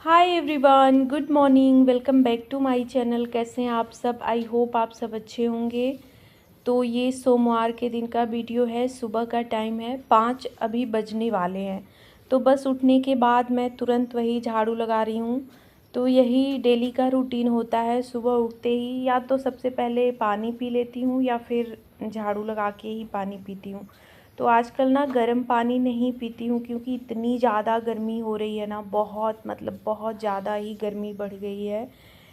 Hi everyone, good morning. Welcome back to my channel. कैसे हैं आप सब? आई होप आप सब अच्छे होंगे। तो ये सोमवार के दिन का वीडियो है। सुबह का टाइम है 5 अभी बजने वाले हैं। तो बस उठने के बाद मैं तुरंत वही झाड़ू लगा रही हूँ। तो यही डेली का रूटीन होता है। सुबह उठते ही या तो सबसे पहले पानी पी लेती हूँ या फिर झाड़ू लगा के ही पानी पीती हूँ। तो आजकल ना गर्म पानी नहीं पीती हूँ क्योंकि इतनी ज़्यादा गर्मी हो रही है ना, बहुत बहुत ज़्यादा ही गर्मी बढ़ गई है।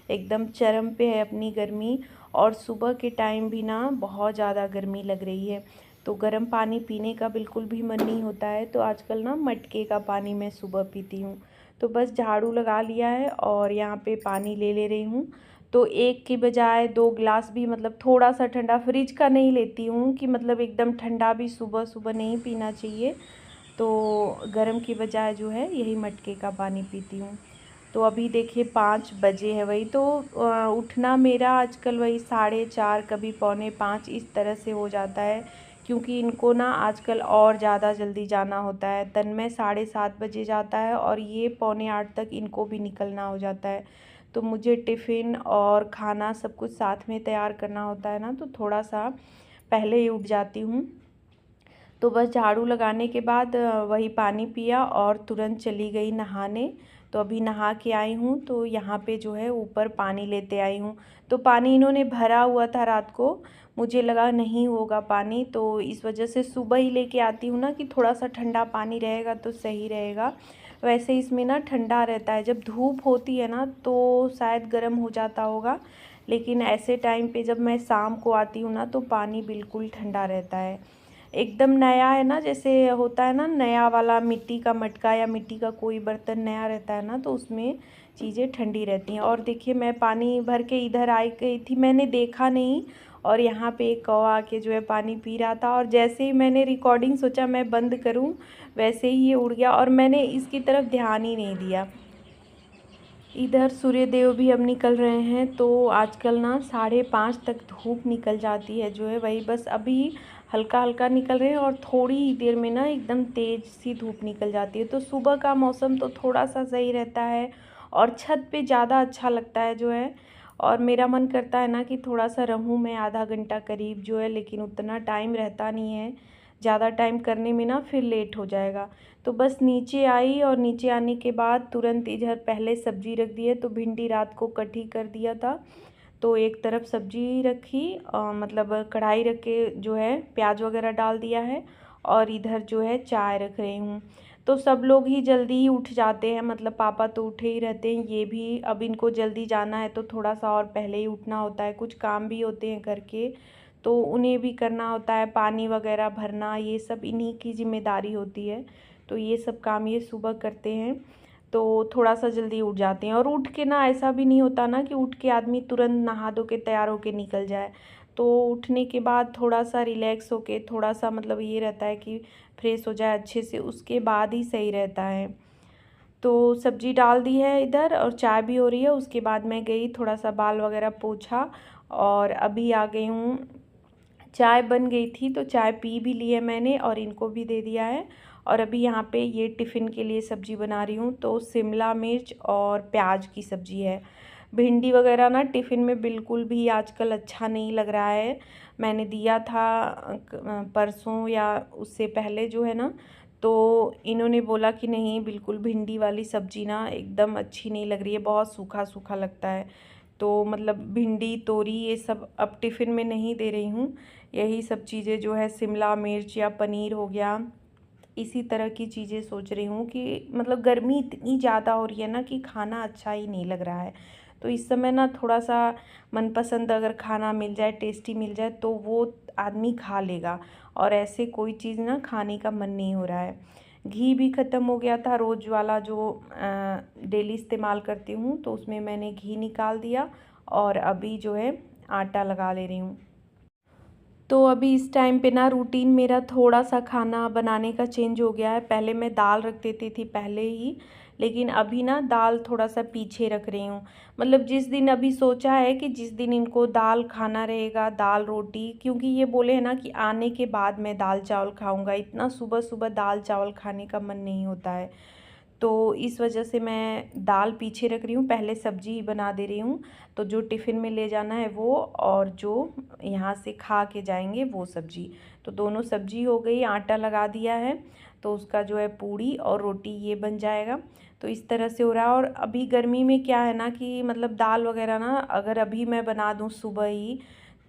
एकदम चरम पे है अपनी गर्मी। और सुबह के टाइम भी ना बहुत ज़्यादा गर्मी लग रही है। तो गर्म पानी पीने का बिल्कुल भी मन नहीं होता है। तो आजकल ना मटके का पानी मैं सुबह पीती हूँ। तो बस झाड़ू लगा लिया है और यहाँ पे पानी ले ले रही हूँ। तो एक की बजाय 2 गिलास भी थोड़ा सा ठंडा, फ्रिज का नहीं लेती हूँ कि एकदम ठंडा भी सुबह सुबह नहीं पीना चाहिए। तो गर्म की बजाय जो है यही मटके का पानी पीती हूँ। तो अभी देखिए 5 बजे है। वही तो उठना मेरा आजकल वही 4:30 कभी 4:45 इस तरह से हो जाता है। क्योंकि इनको ना आजकल और ज़्यादा जल्दी जाना होता है। तन्मय 7:30 बजे जाता है और ये 7:45 तक इनको भी निकलना हो जाता है। तो मुझे टिफ़िन और खाना सब कुछ साथ में तैयार करना होता है ना, तो थोड़ा सा पहले ही उठ जाती हूँ। तो बस झाड़ू लगाने के बाद वही पानी पिया और तुरंत चली गई नहाने। तो अभी नहा के आई हूँ। तो यहाँ पे जो है ऊपर पानी लेते आई हूँ। तो पानी इन्होंने भरा हुआ था रात को, मुझे लगा नहीं होगा पानी, तो इस वजह से सुबह ही लेके आती हूँ ना कि थोड़ा सा ठंडा पानी रहेगा तो सही रहेगा। वैसे इसमें ना ठंडा रहता है, जब धूप होती है ना तो शायद गर्म हो जाता होगा। लेकिन ऐसे टाइम पे जब मैं शाम को आती हूँ ना तो पानी बिल्कुल ठंडा रहता है। एकदम नया है ना, जैसे होता है ना नया वाला मिट्टी का मटका या मिट्टी का कोई बर्तन नया रहता है ना, तो उसमें चीज़ें ठंडी रहती हैं। और देखिए मैं पानी भर के इधर आई गई थी, मैंने देखा नहीं। और यहाँ पे एक कौवा आके जो है पानी पी रहा था और जैसे ही मैंने रिकॉर्डिंग सोचा मैं बंद करूँ, वैसे ही ये उड़ गया और मैंने इसकी तरफ ध्यान ही नहीं दिया। इधर सूर्यदेव भी अब निकल रहे हैं। तो आजकल ना 5:30 तक धूप निकल जाती है जो है, वही बस अभी हल्का हल्का निकल रहे हैं और थोड़ी ही देर में ना एकदम तेज़ सी धूप निकल जाती है। तो सुबह का मौसम तो थोड़ा सा सही रहता है और छत पे ज़्यादा अच्छा लगता है जो है। और मेरा मन करता है ना कि थोड़ा सा रहूँ मैं आधा घंटा करीब जो है, लेकिन उतना टाइम रहता नहीं है। ज़्यादा टाइम करने में ना फिर लेट हो जाएगा। तो बस नीचे आई और नीचे आने के बाद तुरंत इधर पहले सब्ज़ी रख दी है। तो भिंडी रात को कट ही कर दिया था, तो एक तरफ सब्ज़ी रखी, कढ़ाई रख के जो है प्याज वगैरह डाल दिया है। और इधर जो है चाय रख रही हूँ। तो सब लोग ही जल्दी ही उठ जाते हैं, पापा तो उठे ही रहते हैं, ये भी अब इनको जल्दी जाना है तो थोड़ा सा और पहले ही उठना होता है। कुछ काम भी होते हैं घर के, तो उन्हें भी करना होता है, पानी वगैरह भरना, ये सब इन्हीं की जिम्मेदारी होती है। तो ये सब काम ये सुबह करते हैं। तो थोड़ा सा जल्दी उठ जाते हैं और उठ के ना ऐसा भी नहीं होता ना कि उठ के आदमी तुरंत नहा धो के तैयार होके निकल जाए। तो उठने के बाद थोड़ा सा रिलैक्स होके थोड़ा सा ये रहता है कि फ्रेश हो जाए अच्छे से, उसके बाद ही सही रहता है। तो सब्ज़ी डाल दी है इधर और चाय भी हो रही है। उसके बाद मैं गई थोड़ा सा बाल वगैरह पोंछा और अभी आ गई हूँ। चाय बन गई थी तो चाय पी भी ली है मैंने और इनको भी दे दिया है। और अभी यहाँ पे ये टिफ़िन के लिए सब्ज़ी बना रही हूँ। तो शिमला मिर्च और प्याज की सब्ज़ी है। भिंडी वगैरह ना टिफ़िन में बिल्कुल भी आजकल अच्छा नहीं लग रहा है। मैंने दिया था परसों या उससे पहले जो है ना, तो इन्होंने बोला कि नहीं बिल्कुल भिंडी वाली सब्ज़ी ना एकदम अच्छी नहीं लग रही है, बहुत सूखा सूखा लगता है। तो भिंडी तोरी ये सब अब टिफ़िन में नहीं दे रही हूँ। यही सब चीज़ें जो है शिमला मिर्च या पनीर हो गया, इसी तरह की चीज़ें सोच रही हूँ कि गर्मी इतनी ज़्यादा हो रही है ना कि खाना अच्छा ही नहीं लग रहा है। तो इस समय ना थोड़ा सा मनपसंद अगर खाना मिल जाए, टेस्टी मिल जाए तो वो आदमी खा लेगा। और ऐसे कोई चीज़ ना खाने का मन नहीं हो रहा है। घी भी ख़त्म हो गया था, रोज़ वाला जो डेली इस्तेमाल करती हूँ, तो उसमें मैंने घी निकाल दिया और अभी जो है आटा लगा ले रही हूँ। तो अभी इस टाइम पे ना रूटीन मेरा थोड़ा सा खाना बनाने का चेंज हो गया है। पहले मैं दाल रख देती थी पहले ही, लेकिन अभी ना दाल थोड़ा सा पीछे रख रही हूँ। जिस दिन अभी सोचा है कि जिस दिन इनको दाल खाना रहेगा, दाल रोटी, क्योंकि ये बोले हैं ना कि आने के बाद मैं दाल चावल खाऊंगा, इतना सुबह सुबह दाल चावल खाने का मन नहीं होता है। तो इस वजह से मैं दाल पीछे रख रही हूँ, पहले सब्जी बना दे रही हूँ। तो जो टिफ़िन में ले जाना है वो, और जो यहाँ से खा के जाएंगे वो सब्जी। तो दोनों सब्जी हो गई, आटा लगा दिया है, तो उसका जो है पूड़ी और रोटी ये बन जाएगा। तो इस तरह से हो रहा है। और अभी गर्मी में क्या है ना कि मतलब दाल वगैरह ना अगर अभी मैं बना दूँ सुबह ही,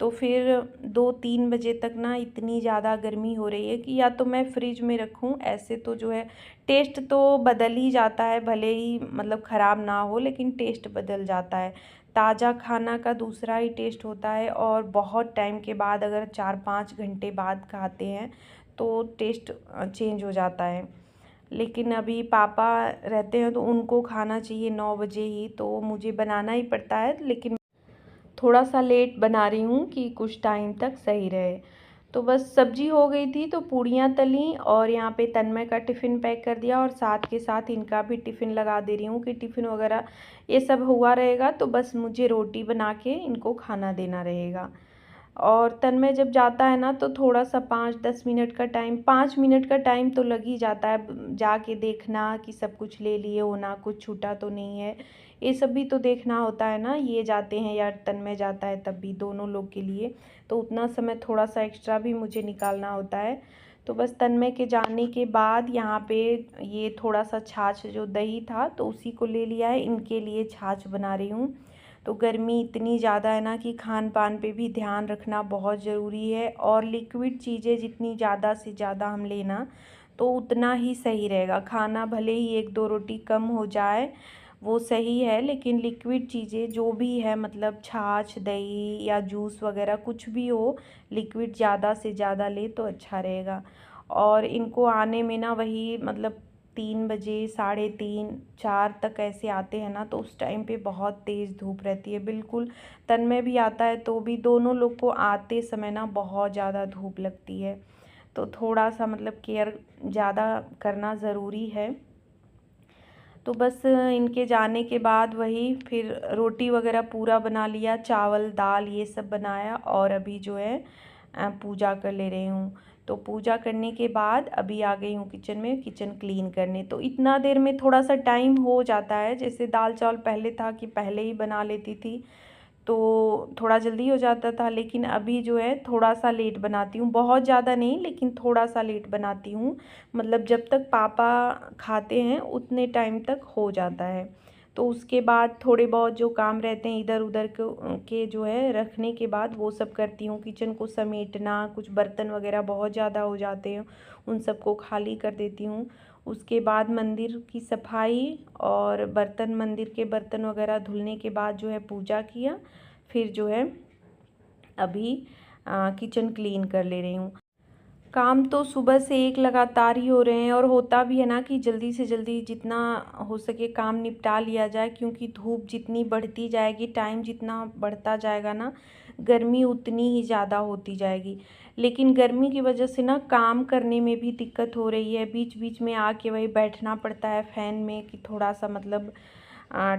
तो फिर 2-3 बजे तक ना इतनी ज़्यादा गर्मी हो रही है कि या तो मैं फ्रिज में रखूँ। ऐसे तो जो है टेस्ट तो बदल ही जाता है, भले ही मतलब ख़राब ना हो लेकिन टेस्ट बदल जाता है। ताज़ा खाना का दूसरा ही टेस्ट होता है, और बहुत टाइम के बाद अगर 4-5 घंटे बाद खाते हैं तो टेस्ट चेंज हो जाता है। लेकिन अभी पापा रहते हैं तो उनको खाना चाहिए 9 बजे ही, तो मुझे बनाना ही पड़ता है। लेकिन थोड़ा सा लेट बना रही हूँ कि कुछ टाइम तक सही रहे। तो बस सब्जी हो गई थी, तो पूड़ियाँ तली और यहाँ पे तन्मय का टिफ़िन पैक कर दिया, और साथ के साथ इनका भी टिफ़िन लगा दे रही हूँ कि टिफ़िन वगैरह ये सब हुआ रहेगा, तो बस मुझे रोटी बना के इनको खाना देना रहेगा। और तन्मय जब जाता है ना तो थोड़ा सा 5-10 मिनट का टाइम, 5 मिनट का टाइम तो लग ही जाता है, जाके देखना कि सब कुछ ले लिए हो ना, कुछ छूटा तो नहीं है, ये सब भी तो देखना होता है ना। ये जाते हैं या तन्मय जाता है तब भी, दोनों लोग के लिए तो उतना समय थोड़ा सा एक्स्ट्रा भी मुझे निकालना होता है। तो बस तन्मय के जाने के बाद यहाँ पे ये थोड़ा सा छाछ, जो दही था तो उसी को ले लिया है, इनके लिए छाछ बना रही हूँ। तो गर्मी इतनी ज़्यादा है ना कि खान पान पे भी ध्यान रखना बहुत ज़रूरी है, और लिक्विड चीज़ें जितनी ज़्यादा से ज़्यादा हम लेना तो उतना ही सही रहेगा। खाना भले ही 1-2 रोटी कम हो जाए वो सही है, लेकिन लिक्विड चीज़ें जो भी है, मतलब छाछ, दही या जूस वगैरह कुछ भी हो, लिक्विड ज़्यादा से ज़्यादा ले तो अच्छा रहेगा। और इनको आने में ना वही मतलब 3 बजे, 3:30, 4 तक ऐसे आते हैं ना, तो उस टाइम पे बहुत तेज़ धूप रहती है बिल्कुल। तन्मय भी आता है तो भी दोनों लोग को आते समय ना बहुत ज़्यादा धूप लगती है, तो थोड़ा सा मतलब केयर ज़्यादा करना ज़रूरी है। तो बस इनके जाने के बाद वही फिर रोटी वगैरह पूरा बना लिया, चावल दाल ये सब बनाया, और अभी जो है पूजा कर ले रही हूँ। तो पूजा करने के बाद अभी आ गई हूँ किचन में, किचन क्लीन करने। तो इतना देर में थोड़ा सा टाइम हो जाता है, जैसे दाल चावल पहले था कि पहले ही बना लेती थी तो थोड़ा जल्दी हो जाता था, लेकिन अभी जो है थोड़ा सा लेट बनाती हूँ, बहुत ज़्यादा नहीं लेकिन थोड़ा सा लेट बनाती हूँ। मतलब जब तक पापा खाते हैं उतने टाइम तक हो जाता है, तो उसके बाद थोड़े बहुत जो काम रहते हैं इधर उधर के जो है रखने के बाद वो सब करती हूँ। किचन को समेटना, कुछ बर्तन वगैरह बहुत ज़्यादा हो जाते हैं उन सबको खाली कर देती हूँ। उसके बाद मंदिर की सफाई और बर्तन, मंदिर के बर्तन वगैरह धुलने के बाद जो है पूजा किया, फिर जो है अभी किचन क्लीन कर ले रही हूँ। काम तो सुबह से एक लगातार ही हो रहे हैं, और होता भी है ना कि जल्दी से जल्दी जितना हो सके काम निपटा लिया जाए, क्योंकि धूप जितनी बढ़ती जाएगी, टाइम जितना बढ़ता जाएगा ना, गर्मी उतनी ही ज़्यादा होती जाएगी। लेकिन गर्मी की वजह से ना काम करने में भी दिक्कत हो रही है, बीच बीच में आके वही बैठना पड़ता है फ़ैन में कि थोड़ा सा मतलब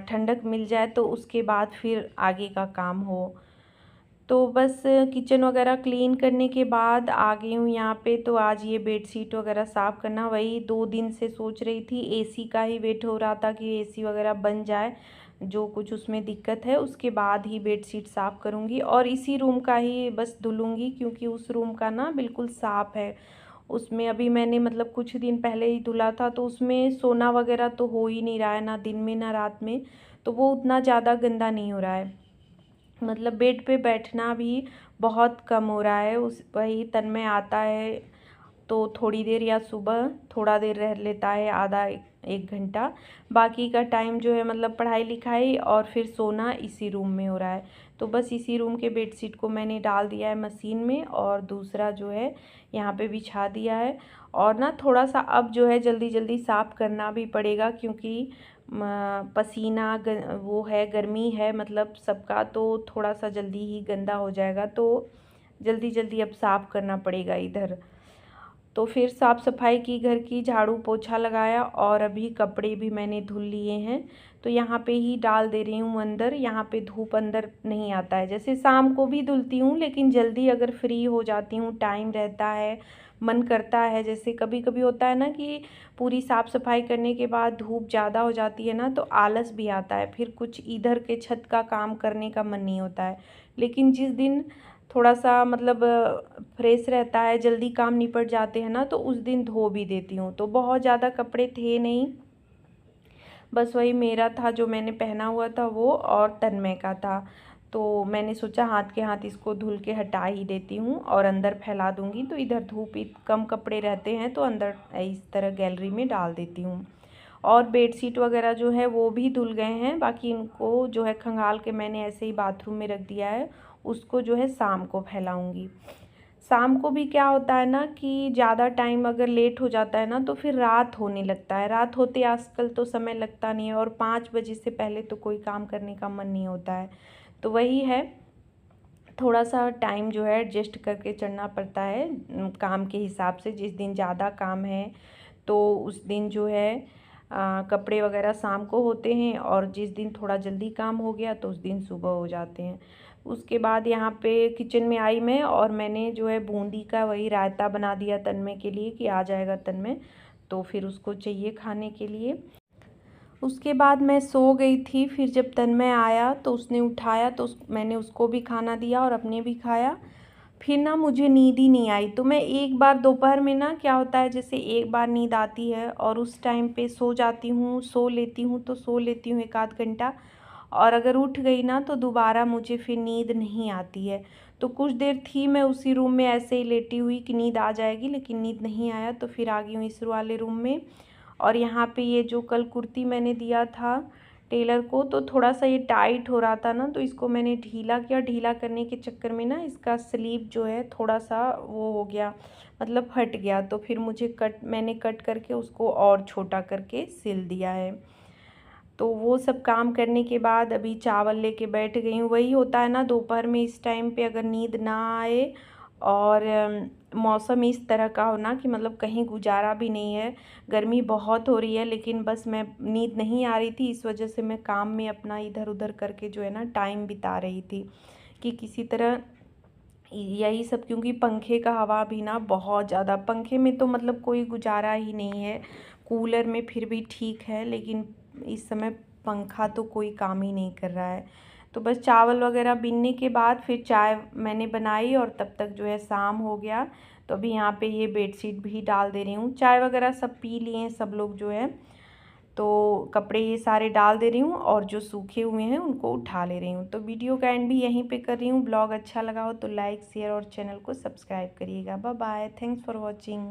ठंडक मिल जाए, तो उसके बाद फिर आगे का काम हो। तो बस किचन वगैरह क्लीन करने के बाद आ गई हूँ यहाँ पे। तो आज ये बेडशीट वगैरह साफ़ करना, वही 2 दिन से सोच रही थी, एसी का ही वेट हो रहा था कि एसी वगैरह बन जाए, जो कुछ उसमें दिक्कत है उसके बाद ही बेडशीट साफ़ करूँगी, और इसी रूम का ही बस धुलूँगी, क्योंकि उस रूम का ना बिल्कुल साफ़ है। उसमें अभी मैंने मतलब कुछ दिन पहले ही धुला था, तो उसमें सोना वगैरह तो हो ही नहीं रहा है, ना दिन में ना रात में, तो वो उतना ज़्यादा गंदा नहीं हो रहा है। मतलब बेड पे बैठना भी बहुत कम हो रहा है। उस वही तन्मय आता है तो थोड़ी देर, या सुबह थोड़ा देर रह लेता है, आधा 1 घंटा, बाकी का टाइम जो है मतलब पढ़ाई लिखाई और फिर सोना इसी रूम में हो रहा है। तो बस इसी रूम के बेडशीट को मैंने डाल दिया है मशीन में, और दूसरा जो है यहाँ पे बिछा दिया है। और ना थोड़ा सा अब जो है जल्दी जल्दी साफ़ करना भी पड़ेगा, क्योंकि पसीना वो है, गर्मी है मतलब सबका, तो थोड़ा सा जल्दी ही गंदा हो जाएगा, तो जल्दी जल्दी अब साफ़ करना पड़ेगा इधर। तो फिर साफ़ सफाई की, घर की, झाड़ू पोछा लगाया, और अभी कपड़े भी मैंने धुल लिए हैं, तो यहाँ पे ही डाल दे रही हूँ अंदर। यहाँ पे धूप अंदर नहीं आता है, जैसे शाम को भी धुलती हूँ, लेकिन जल्दी अगर फ्री हो जाती हूँ, टाइम रहता है, मन करता है। जैसे कभी कभी होता है ना कि पूरी साफ़ सफाई करने के बाद धूप ज़्यादा हो जाती है ना, तो आलस भी आता है, फिर कुछ इधर के छत का काम करने का मन नहीं होता है। लेकिन जिस दिन थोड़ा सा मतलब फ्रेश रहता है, जल्दी काम निपट जाते हैं ना, तो उस दिन धो भी देती हूँ। तो बहुत ज़्यादा कपड़े थे नहीं, बस वही मेरा था जो मैंने पहना हुआ था वो, और तन्मय का था। तो मैंने सोचा हाथ के हाथ इसको धुल के हटा ही देती हूँ और अंदर फैला दूँगी, तो इधर धूप कम कपड़े रहते हैं तो अंदर इस तरह गैलरी में डाल देती हूँ। और बेडशीट वगैरह जो है वो भी धुल गए हैं, बाकी इनको जो है खंगाल के मैंने ऐसे ही बाथरूम में रख दिया है, उसको जो है शाम को फैलाऊँगी। शाम को भी क्या होता है ना कि ज़्यादा टाइम अगर लेट हो जाता है ना, तो फिर रात होने लगता है। रात होते आजकल तो समय लगता नहीं है, और 5 बजे से पहले तो कोई काम करने का मन नहीं होता है। तो वही है, थोड़ा सा टाइम जो है एडजस्ट करके चलना पड़ता है काम के हिसाब से। जिस दिन ज़्यादा काम है तो उस दिन जो है कपड़े वगैरह शाम को होते हैं, और जिस दिन थोड़ा जल्दी काम हो गया तो उस दिन सुबह हो जाते हैं। उसके बाद यहाँ पे किचन में आई मैं, और मैंने जो है बूंदी का वही रायता बना दिया तन्मय के लिए कि आ जाएगा तन्मय, तो फिर उसको चाहिए खाने के लिए। उसके बाद मैं सो गई थी, फिर जब तन्मय आया तो उसने उठाया, तो मैंने उसको भी खाना दिया और अपने भी खाया। फिर ना मुझे नींद ही नहीं आई, तो मैं एक बार दोपहर में ना क्या होता है, जैसे एक बार नींद आती है और उस टाइम पे सो जाती हूँ, सो लेती हूँ, तो सो लेती हूँ 1 आध घंटा, और अगर उठ गई ना तो दोबारा मुझे फिर नींद नहीं आती है। तो कुछ देर थी मैं उसी रूम में ऐसे ही लेटी हुई कि नींद आ जाएगी, लेकिन नींद नहीं आया, तो फिर आ गई हूँ इस वाले रूम में। और यहाँ पे ये जो कल कुर्ती मैंने दिया था टेलर को, तो थोड़ा सा ये टाइट हो रहा था ना, तो इसको मैंने ढीला किया। ढीला करने के चक्कर में ना इसका स्लीव जो है थोड़ा सा वो हो गया, मतलब फट गया। तो फिर मैंने कट करके उसको और छोटा करके सिल दिया है। तो वो सब काम करने के बाद अभी चावल लेके बैठ गई हूँ। वही होता है ना दोपहर में इस टाइम पे अगर नींद ना आए और मौसम इस तरह का हो ना कि मतलब कहीं गुजारा भी नहीं है, गर्मी बहुत हो रही है, लेकिन बस मैं नींद नहीं आ रही थी, इस वजह से मैं काम में अपना इधर उधर करके जो है ना टाइम बिता रही थी कि किसी तरह यही सब। क्योंकि पंखे का हवा भी ना बहुत ज़्यादा, पंखे में तो मतलब कोई गुजारा ही नहीं है, कूलर में फिर भी ठीक है, लेकिन इस समय पंखा तो कोई काम ही नहीं कर रहा है। तो बस चावल वगैरह बीनने के बाद फिर चाय मैंने बनाई, और तब तक जो है शाम हो गया। तो अभी यहाँ पे ये बेडशीट भी डाल दे रही हूँ। चाय वगैरह सब पी लिए हैं सब लोग जो है, तो कपड़े ये सारे डाल दे रही हूँ, और जो सूखे हुए हैं उनको उठा ले रही हूँ। तो वीडियो का एंड भी यहीं पे कर रही हूँ। ब्लॉग अच्छा लगा हो तो लाइक शेयर और चैनल को सब्सक्राइब करिएगा। Bye bye, thanks for watching.